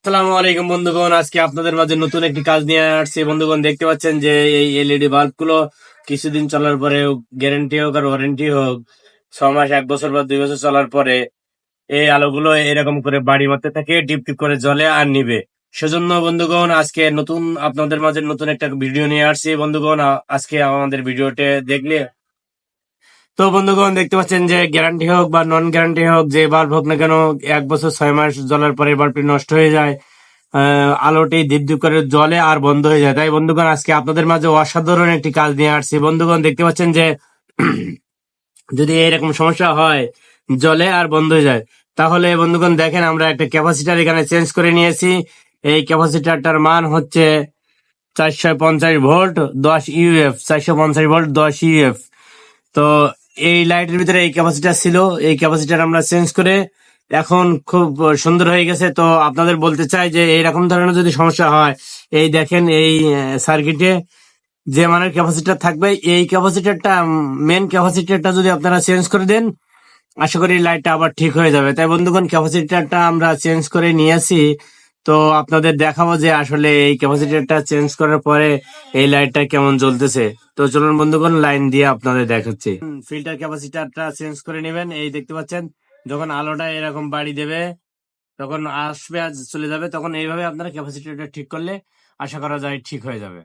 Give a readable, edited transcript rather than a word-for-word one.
আসসালামু আলাইকুম বন্ধুগণ, আজকে আপনাদের মাঝে নতুন একটি কাজ নিয়ে আসছি। বন্ধুগণ, দেখতে পাচ্ছেন যে এই এলইডি বাল্ব গুলো কিছুদিন চলার পরে, গ্যারান্টি হোক আর ওয়ারেন্টি হোক, 6 মাস, 1 বছর বা 2 বছর চলার পরে এই আলোগুলো এরকম করে বাড়ি মারতে থাকে, টিপ টিপ করে জ্বলে আর নিবে। সেজন্য বন্ধুগণ, আজকে নতুন আপনাদের মাঝে নতুন একটা ভিডিও নিয়ে আসছি। বন্ধুগণ, আজকে আমাদের ভিডিওতে দেখলে তো বন্ধুগণ, দেখতে পাচ্ছেন যে গ্যারান্টি হোক বা নন গ্যারান্টি হোক, যে বাল্ব হোক না কেন, 1 বছর 6 মাস জ্বলার পরে বাল্বটি নষ্ট হয়ে যায়। আলোটি ধীপ ধীপ করে জ্বলে আর বন্ধ হয়ে যায়। তাই বন্ধুগণ, আজকে আপনাদের মাঝে অসাধারণ একটি কাজ নিয়ে আসছি। বন্ধুগণ, দেখতে পাচ্ছেন যে যদি এরকম সমস্যা হয়, জ্বলে আর বন্ধ হয়ে যায়, তাহলে বন্ধুগণ দেখেন, আমরা একটা ক্যাপাসিটার এখানে চেঞ্জ করে নিয়েছি। এই ক্যাপাসিটারটার মান হচ্ছে 450 ভোল্ট 10 ইউএফ, 450 ভোল্ট 10 ইউএফ। তো এই লাইটের ভিতরে এই ক্যাপাসিটার ছিল, এই ক্যাপাসিটার আমরা চেঞ্জ করে এখন খুব সুন্দর হয়ে গেছে। তো আপনাদের বলতে চাই যে এইরকম ধরনের যদি সমস্যা হয়, এই দেখেন এই সার্কিটে যে মানের ক্যাপাসিটার থাকবে, এই ক্যাপাসিটারটা, মেন ক্যাপাসিটারটা যদি আপনারা চেঞ্জ করে দেন, আশা করি লাইটটা আবার ঠিক হয়ে যাবে। তাই বন্ধুগণ, ক্যাপাসিটারটা আমরা চেঞ্জ করে নিয়েছি। তো আপনাদের দেখাবো যে আসলে এই ক্যাপাসিটারটা চেঞ্জ করার পরে এই লাইটটা কেমন জ্বলতেছে। তো চলুন বন্ধুগণ, লাইন দিয়ে আপনাদের দেখাচ্ছি। ফিল্টার ক্যাপাসিটারটা চেঞ্জ করে নেবেন। এই দেখতে পাচ্ছেন, যখন আলোটা এরকম বাড়ি দেবে, তখন আসবে আর চলে যাবে, তখন এইভাবে আপনারা ক্যাপাসিটারটা ঠিক করলে আশা করা যায় ঠিক হয়ে যাবে।